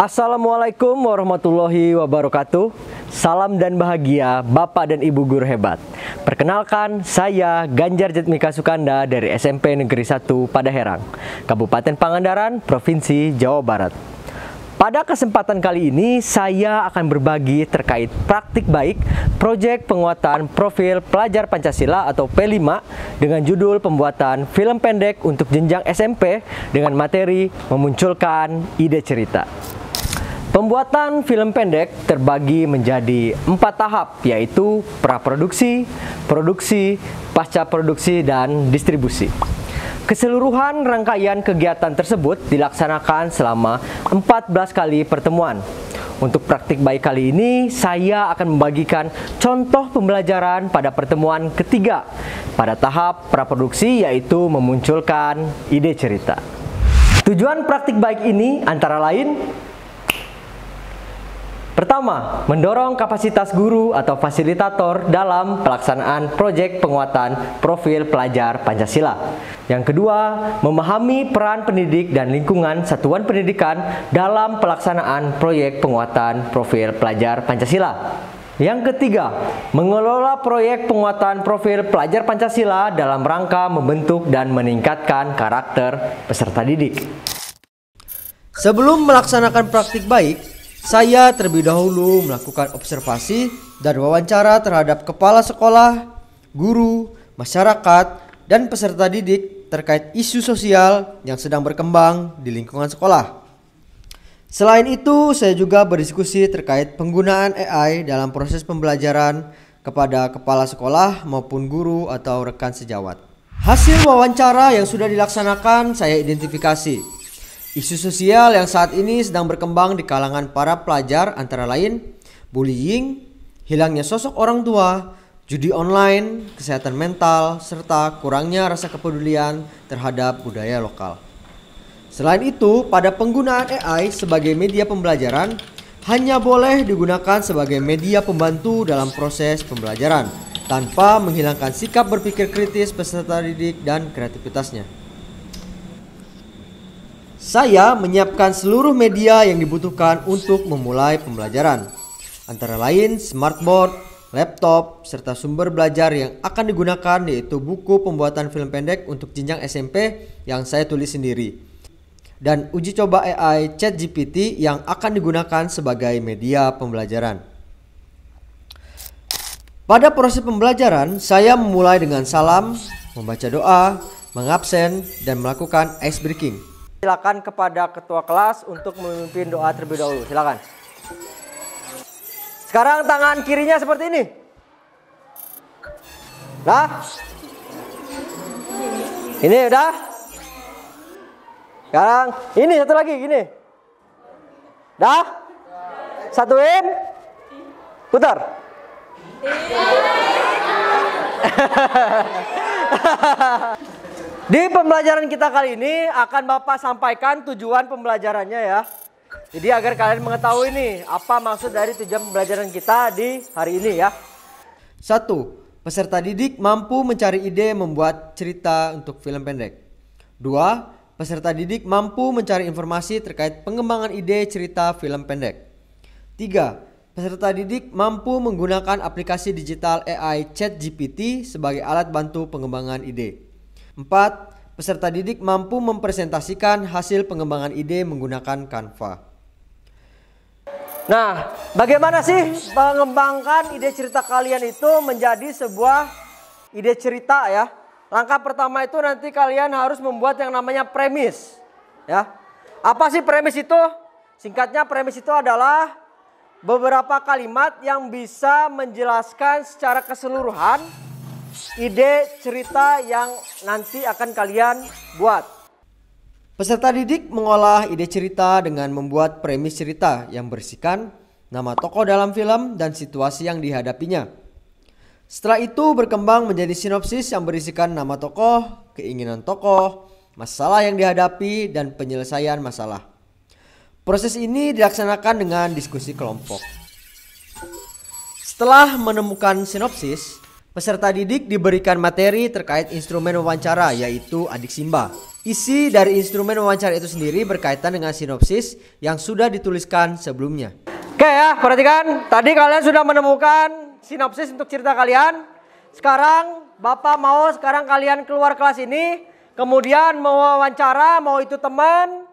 Assalamualaikum warahmatullahi wabarakatuh. Salam dan bahagia Bapak dan Ibu guru hebat. Perkenalkan, saya Ganjar Jatmika Sukanda dari SMP Negeri 1 Padaherang, Kabupaten Pangandaran, Provinsi Jawa Barat. Pada kesempatan kali ini, saya akan berbagi terkait praktik baik proyek penguatan profil pelajar Pancasila atau P5 dengan judul pembuatan film pendek untuk jenjang SMP dengan materi memunculkan ide cerita. Pembuatan film pendek terbagi menjadi 4 tahap, yaitu praproduksi, produksi, pasca produksi, dan distribusi. Keseluruhan rangkaian kegiatan tersebut dilaksanakan selama 14 kali pertemuan. Untuk praktik baik kali ini, saya akan membagikan contoh pembelajaran pada pertemuan ketiga pada tahap praproduksi, yaitu memunculkan ide cerita. Tujuan praktik baik ini antara lain: pertama, mendorong kapasitas guru atau fasilitator dalam pelaksanaan proyek penguatan profil pelajar Pancasila. Yang kedua, memahami peran pendidik dan lingkungan satuan pendidikan dalam pelaksanaan proyek penguatan profil pelajar Pancasila. Yang ketiga, mengelola proyek penguatan profil pelajar Pancasila dalam rangka membentuk dan meningkatkan karakter peserta didik. Sebelum melaksanakan praktik baik, saya terlebih dahulu melakukan observasi dan wawancara terhadap kepala sekolah, guru, masyarakat, dan peserta didik terkait isu sosial yang sedang berkembang di lingkungan sekolah. Selain itu, saya juga berdiskusi terkait penggunaan AI dalam proses pembelajaran kepada kepala sekolah maupun guru atau rekan sejawat. Hasil wawancara yang sudah dilaksanakan saya identifikasi. Isu sosial yang saat ini sedang berkembang di kalangan para pelajar antara lain bullying, hilangnya sosok orang tua, judi online, kesehatan mental, serta kurangnya rasa kepedulian terhadap budaya lokal. Selain itu, pada penggunaan AI sebagai media pembelajaran hanya boleh digunakan sebagai media pembantu dalam proses pembelajaran tanpa menghilangkan sikap berpikir kritis peserta didik dan kreativitasnya. Saya menyiapkan seluruh media yang dibutuhkan untuk memulai pembelajaran, antara lain smartboard, laptop, serta sumber belajar yang akan digunakan, yaitu buku pembuatan film pendek untuk jenjang SMP yang saya tulis sendiri, dan uji coba AI ChatGPT yang akan digunakan sebagai media pembelajaran. Pada proses pembelajaran, saya memulai dengan salam, membaca doa, mengabsen, dan melakukan ice breaking. Silakan kepada ketua kelas untuk memimpin doa terlebih dahulu. Silakan. Sekarang tangan kirinya seperti ini. Dah? Ini udah? Sekarang ini satu lagi gini. Dah? Satuin. Putar. Di pembelajaran kita kali ini akan Bapak sampaikan tujuan pembelajarannya ya. Jadi agar kalian mengetahui nih apa maksud dari tujuan pembelajaran kita di hari ini ya. 1. Peserta didik mampu mencari ide membuat cerita untuk film pendek. 2. Peserta didik mampu mencari informasi terkait pengembangan ide cerita film pendek. 3. Peserta didik mampu menggunakan aplikasi digital AI ChatGPT sebagai alat bantu pengembangan ide. 4. Peserta didik mampu mempresentasikan hasil pengembangan ide menggunakan Canva. Nah, bagaimana sih mengembangkan ide cerita kalian itu menjadi sebuah ide cerita ya? Langkah pertama itu nanti kalian harus membuat yang namanya premis ya. Apa sih premis itu? Singkatnya, premis itu adalah beberapa kalimat yang bisa menjelaskan secara keseluruhan ide cerita yang nanti akan kalian buat. Peserta didik mengolah ide cerita dengan membuat premis cerita yang berisikan nama tokoh dalam film dan situasi yang dihadapinya. Setelah itu berkembang menjadi sinopsis yang berisikan nama tokoh, keinginan tokoh, masalah yang dihadapi, dan penyelesaian masalah. Proses ini dilaksanakan dengan diskusi kelompok. Setelah menemukan sinopsis, Peserta didik diberikan materi terkait instrumen wawancara, yaitu Adik Simba. Isi dari instrumen wawancara itu sendiri berkaitan dengan sinopsis yang sudah dituliskan sebelumnya. Oke ya, perhatikan. Tadi kalian sudah menemukan sinopsis untuk cerita kalian. Sekarang Bapak mau kalian keluar kelas ini, kemudian mewawancara, mau itu teman,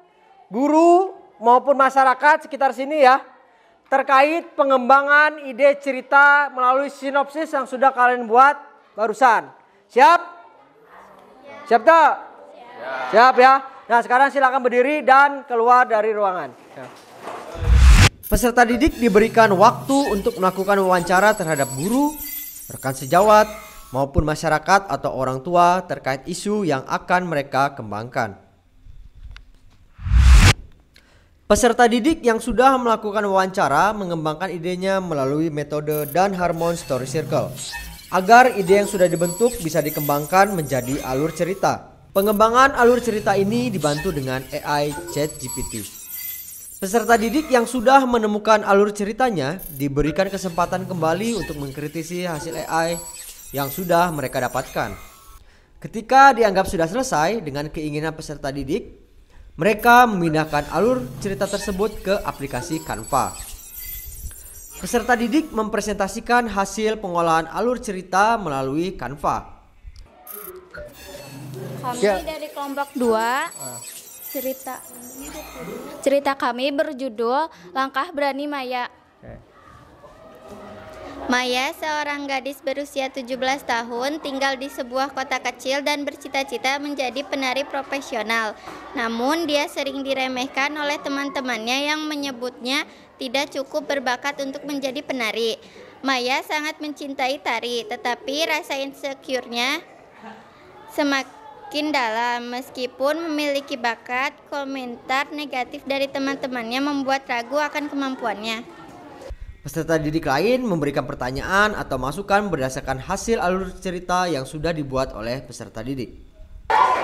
guru, maupun masyarakat sekitar sini ya, terkait pengembangan ide cerita melalui sinopsis yang sudah kalian buat barusan. Siap? Siap tak? Siap ya. Nah sekarang silakan berdiri dan keluar dari ruangan. Peserta didik diberikan waktu untuk melakukan wawancara terhadap guru, rekan sejawat, maupun masyarakat atau orang tua terkait isu yang akan mereka kembangkan. Peserta didik yang sudah melakukan wawancara mengembangkan idenya melalui metode dan Harmon Story Circle agar ide yang sudah dibentuk bisa dikembangkan menjadi alur cerita. Pengembangan alur cerita ini dibantu dengan AI ChatGPT. Peserta didik yang sudah menemukan alur ceritanya diberikan kesempatan kembali untuk mengkritisi hasil AI yang sudah mereka dapatkan. Ketika dianggap sudah selesai dengan keinginan peserta didik, mereka memindahkan alur cerita tersebut ke aplikasi Canva. Peserta didik mempresentasikan hasil pengolahan alur cerita melalui Canva. Kami dari kelompok 2, cerita kami berjudul Langkah Berani Maya. Maya, seorang gadis berusia 17 tahun, tinggal di sebuah kota kecil dan bercita-cita menjadi penari profesional. Namun, dia sering diremehkan oleh teman-temannya yang menyebutnya tidak cukup berbakat untuk menjadi penari. Maya sangat mencintai tari, tetapi rasa insecure-nya semakin dalam. Meskipun memiliki bakat, komentar negatif dari teman-temannya membuat ragu akan kemampuannya. Peserta didik lain memberikan pertanyaan atau masukan berdasarkan hasil alur cerita yang sudah dibuat oleh peserta didik.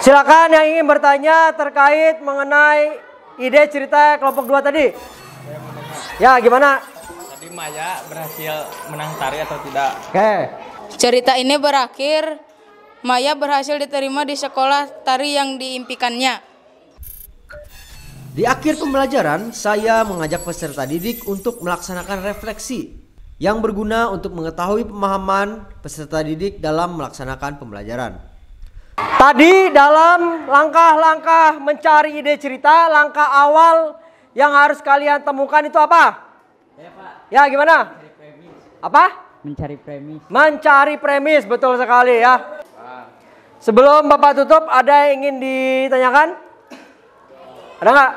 Silakan yang ingin bertanya terkait mengenai ide cerita kelompok 2 tadi. Ya, gimana? Tadi Maya berhasil menang tari atau tidak? Oke. Cerita ini berakhir Maya berhasil diterima di sekolah tari yang diimpikannya. Di akhir pembelajaran, saya mengajak peserta didik untuk melaksanakan refleksi yang berguna untuk mengetahui pemahaman peserta didik dalam melaksanakan pembelajaran. Tadi dalam langkah-langkah mencari ide cerita, langkah awal yang harus kalian temukan itu apa? Ya, Pak. Ya, gimana? Apa? Mencari premis. Mencari premis, betul sekali ya. Sebelum Bapak tutup, ada yang ingin ditanyakan? Ada nggak?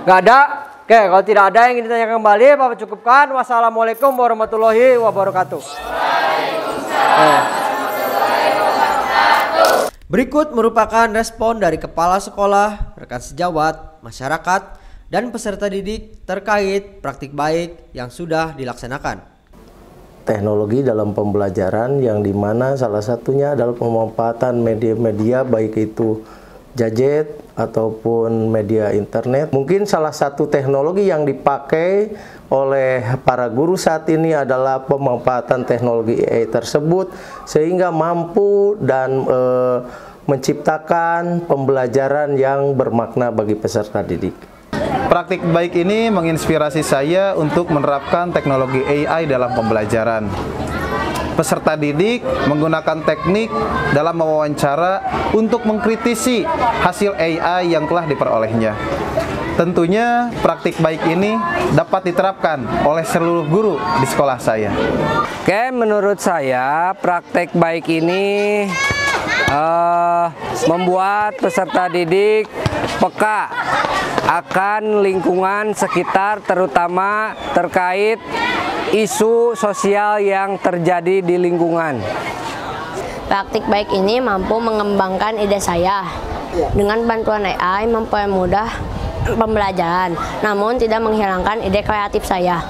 Nggak ada. Oke, kalau tidak ada yang ingin ditanyakan kembali, Bapak cukupkan. Wassalamualaikum warahmatullahi wabarakatuh. Berikut merupakan respon dari kepala sekolah, rekan sejawat, masyarakat, dan peserta didik terkait praktik baik yang sudah dilaksanakan. Teknologi dalam pembelajaran yang dimana salah satunya adalah pemanfaatan media-media baik itu gadget ataupun media internet. Mungkin salah satu teknologi yang dipakai oleh para guru saat ini adalah pemanfaatan teknologi AI tersebut sehingga mampu dan menciptakan pembelajaran yang bermakna bagi peserta didik. Praktik baik ini menginspirasi saya untuk menerapkan teknologi AI dalam pembelajaran. Peserta didik menggunakan teknik dalam mewawancara untuk mengkritisi hasil AI yang telah diperolehnya. Tentunya praktik baik ini dapat diterapkan oleh seluruh guru di sekolah saya. Oke, menurut saya praktek baik ini membuat peserta didik peka akan lingkungan sekitar, terutama terkait isu sosial yang terjadi di lingkungan. Praktik baik ini mampu mengembangkan ide saya. Dengan bantuan AI mempermudah pembelajaran, namun tidak menghilangkan ide kreatif saya.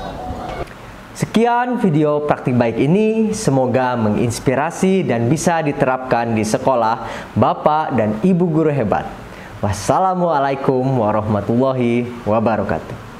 Sekian video praktik baik ini, semoga menginspirasi dan bisa diterapkan di sekolah Bapak dan Ibu guru hebat. Wassalamualaikum warahmatullahi wabarakatuh.